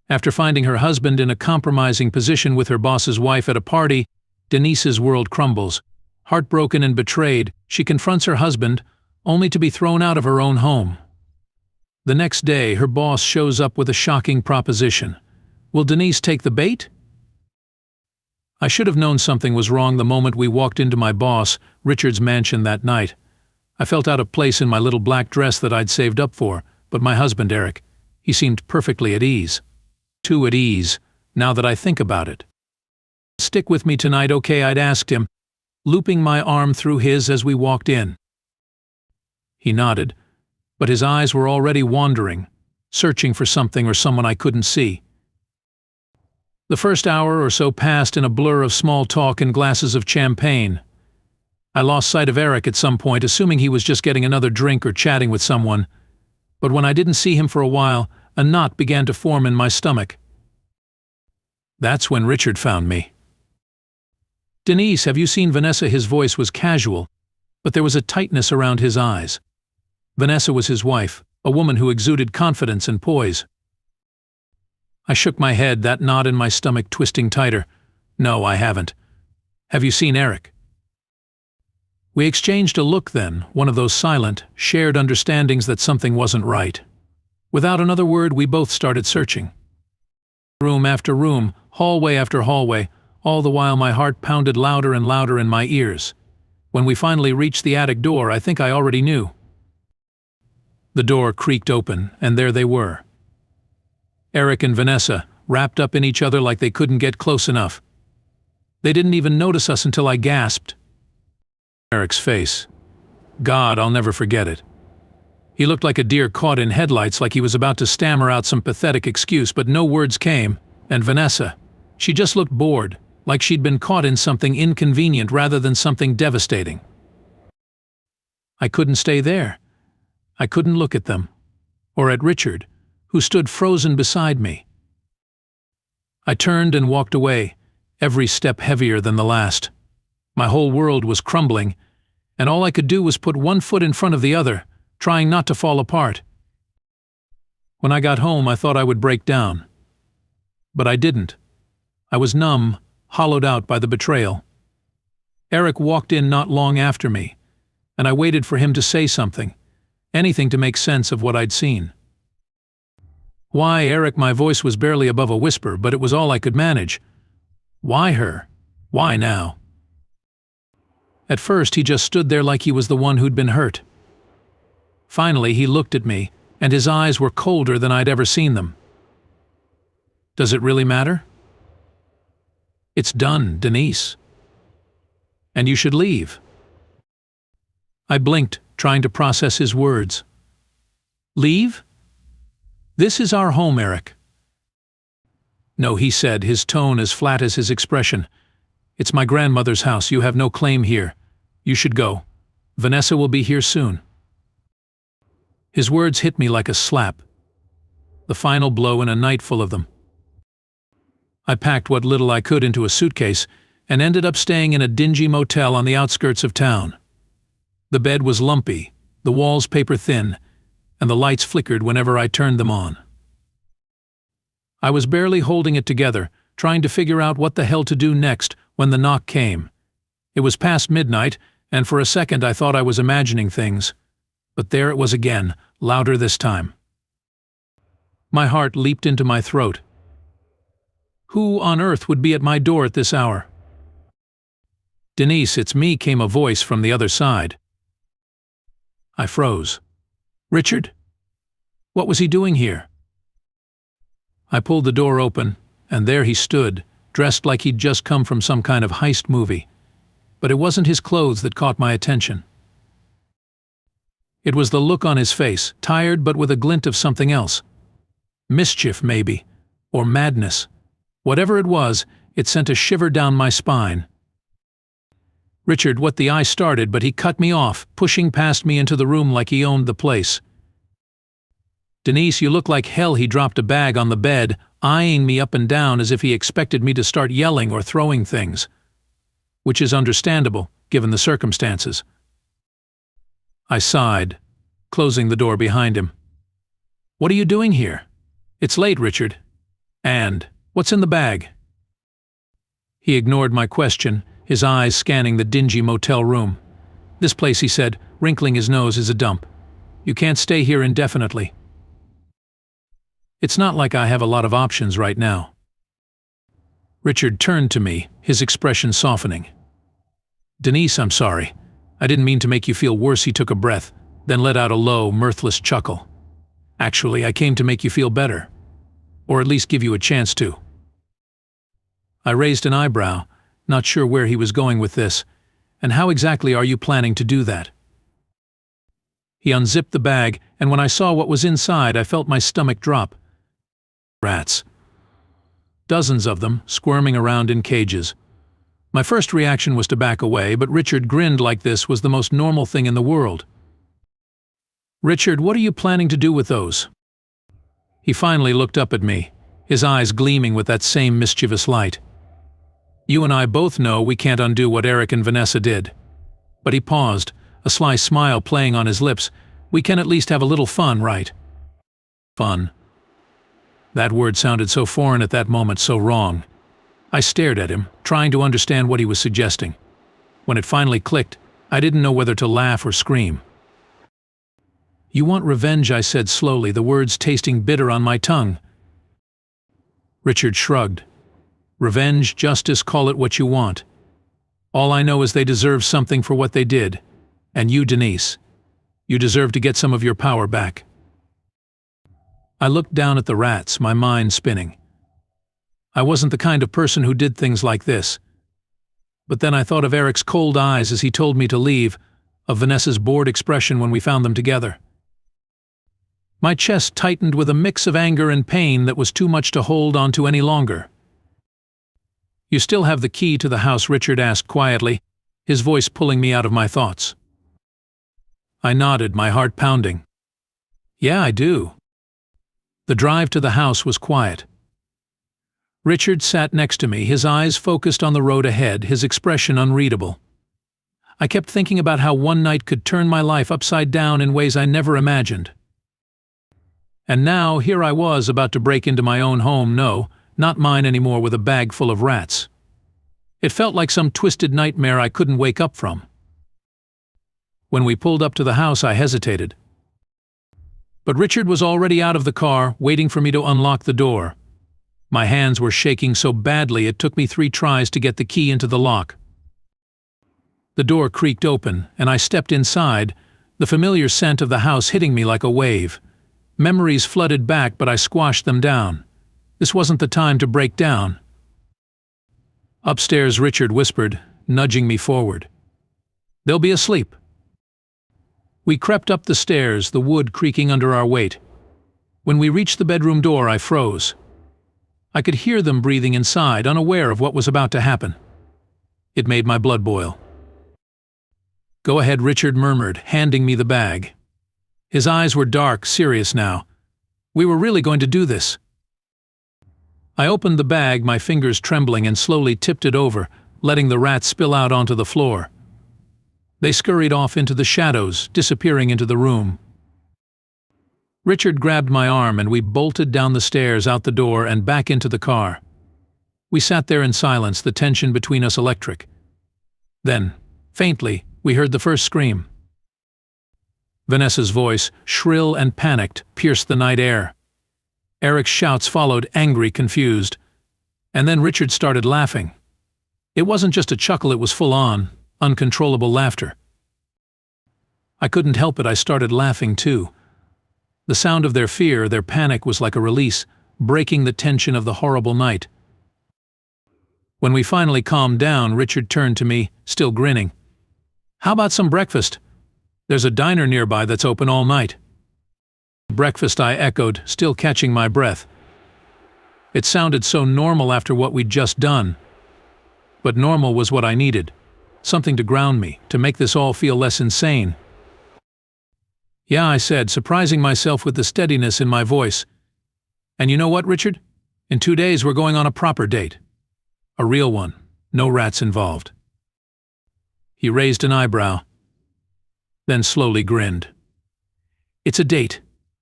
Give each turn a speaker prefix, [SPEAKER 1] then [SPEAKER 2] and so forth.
[SPEAKER 1] After finding her husband in a compromising position with her boss's wife at a party, Denise's world crumbles. Heartbroken and betrayed, she confronts her husband, only to be thrown out of her own home. The next day, her boss shows up with a shocking proposition. Will Denise take the bait? I should have known something was wrong the moment we walked into my boss, Richard's mansion that night. I felt out of place in my little black dress that I'd saved up for, but my husband, Eric, he seemed perfectly at ease. Too at ease, now that I think about it. Stick with me tonight, okay? I'd asked him, looping my arm through his as we walked in. He nodded, but his eyes were already wandering, searching for something or someone I couldn't see. The first hour or so passed in a blur of small talk and glasses of champagne. I lost sight of Eric at some point, assuming he was just getting another drink or chatting with someone. But when I didn't see him for a while, a knot began to form in my stomach. That's when Richard found me. Denise, have you seen Vanessa? His voice was casual, but there was a tightness around his eyes. Vanessa was his wife, a woman who exuded confidence and poise. I shook my head, that knot in my stomach twisting tighter. No, I haven't. Have you seen Eric? We exchanged a look then, one of those silent, shared understandings that something wasn't right. Without another word, we both started searching. Room after room, hallway after hallway, all the while my heart pounded louder and louder in my ears. When we finally reached the attic door, I think I already knew. The door creaked open, and there they were. Eric and Vanessa, wrapped up in each other like they couldn't get close enough. They didn't even notice us until I gasped. Eric's face. God, I'll never forget it. He looked like a deer caught in headlights, like he was about to stammer out some pathetic excuse, but no words came. And Vanessa, she just looked bored, like she'd been caught in something inconvenient rather than something devastating. I couldn't stay there. I couldn't look at them, or at Richard, who stood frozen beside me. I turned and walked away, every step heavier than the last. My whole world was crumbling, and all I could do was put one foot in front of the other, trying not to fall apart. When I got home, I thought I would break down. But I didn't. I was numb, hollowed out by the betrayal. Eric walked in not long after me, and I waited for him to say something, anything to make sense of what I'd seen. Why, Eric? My voice was barely above a whisper, but it was all I could manage. Why her? Why now? At first, he just stood there like he was the one who'd been hurt. Finally, he looked at me, and his eyes were colder than I'd ever seen them. Does it really matter? It's done, Denise. And you should leave. I blinked, trying to process his words. Leave? This is our home, Eric. No, he said, his tone as flat as his expression. It's my grandmother's house. You have no claim here. You should go. Vanessa will be here soon. His words hit me like a slap. The final blow in a night full of them. I packed what little I could into a suitcase and ended up staying in a dingy motel on the outskirts of town. The bed was lumpy, the walls paper-thin, and the lights flickered whenever I turned them on. I was barely holding it together, trying to figure out what the hell to do next when the knock came. It was past midnight, and for a second I thought I was imagining things. But there it was again, louder this time. My heart leaped into my throat. Who on earth would be at my door at this hour? Denise, it's me, came a voice from the other side. I froze. Richard? What was he doing here? I pulled the door open, and there he stood, dressed like he'd just come from some kind of heist movie. But it wasn't his clothes that caught my attention. It was the look on his face, tired but with a glint of something else. Mischief, maybe, or madness. Whatever it was, it sent a shiver down my spine. Richard, what the eye started, but he cut me off, pushing past me into the room like he owned the place. Denise, you look like hell. He dropped a bag on the bed, eyeing me up and down as if he expected me to start yelling or throwing things. Which is understandable, given the circumstances. I sighed, closing the door behind him. What are you doing here? It's late, Richard. And, what's in the bag? He ignored my question, his eyes scanning the dingy motel room. This place, he said, wrinkling his nose, is a dump. You can't stay here indefinitely. It's not like I have a lot of options right now. Richard turned to me, his expression softening. Denise, I'm sorry. I didn't mean to make you feel worse. He took a breath, then let out a low, mirthless chuckle. Actually, I came to make you feel better. Or at least give you a chance to. I raised an eyebrow, not sure where he was going with this, and how exactly are you planning to do that? He unzipped the bag, and when I saw what was inside, I felt my stomach drop. Rats. Dozens of them, squirming around in cages. My first reaction was to back away, but Richard grinned like this was the most normal thing in the world. Richard, what are you planning to do with those? He finally looked up at me, his eyes gleaming with that same mischievous light. You and I both know we can't undo what Eric and Vanessa did. But he paused, a sly smile playing on his lips. We can at least have a little fun, right? Fun. That word sounded so foreign at that moment, so wrong. I stared at him, trying to understand what he was suggesting. When it finally clicked, I didn't know whether to laugh or scream. You want revenge, I said slowly, the words tasting bitter on my tongue. Richard shrugged. Revenge, justice, call it what you want. All I know is they deserve something for what they did. And you, Denise, you deserve to get some of your power back. I looked down at the rats, my mind spinning. I wasn't the kind of person who did things like this. But then I thought of Eric's cold eyes as he told me to leave, of Vanessa's bored expression when we found them together. My chest tightened with a mix of anger and pain that was too much to hold on to any longer. You still have the key to the house, Richard asked quietly, his voice pulling me out of my thoughts. I nodded, my heart pounding. Yeah, I do. The drive to the house was quiet. Richard sat next to me, his eyes focused on the road ahead, his expression unreadable. I kept thinking about how one night could turn my life upside down in ways I never imagined. And now, here I was about to break into my own home, no, not mine anymore, with a bag full of rats. It felt like some twisted nightmare I couldn't wake up from. When we pulled up to the house, I hesitated. But Richard was already out of the car, waiting for me to unlock the door. My hands were shaking so badly it took me 3 tries to get the key into the lock. The door creaked open, and I stepped inside, the familiar scent of the house hitting me like a wave. Memories flooded back, but I squashed them down. This wasn't the time to break down. Upstairs, Richard whispered, nudging me forward. They'll be asleep. We crept up the stairs, the wood creaking under our weight. When we reached the bedroom door, I froze. I could hear them breathing inside, unaware of what was about to happen. It made my blood boil. Go ahead, Richard murmured, handing me the bag. His eyes were dark, serious now. We were really going to do this. I opened the bag, my fingers trembling, and slowly tipped it over, letting the rats spill out onto the floor. They scurried off into the shadows, disappearing into the room. Richard grabbed my arm and we bolted down the stairs, out the door, and back into the car. We sat there in silence, the tension between us electric. Then, faintly, we heard the first scream. Vanessa's voice, shrill and panicked, pierced the night air. Eric's shouts followed, angry, confused. And then Richard started laughing. It wasn't just a chuckle, it was full-on, uncontrollable laughter. I couldn't help it, I started laughing too. The sound of their fear, their panic, was like a release, breaking the tension of the horrible night. When we finally calmed down, Richard turned to me, still grinning. How about some breakfast? There's a diner nearby that's open all night. Breakfast, I echoed, still catching my breath. It sounded so normal after what we'd just done. But normal was what I needed. Something to ground me, to make this all feel less insane. Yeah, I said, surprising myself with the steadiness in my voice. And you know what, Richard? In 2 days we're going on a proper date. A real one. No rats involved. He raised an eyebrow, then slowly grinned. It's a date.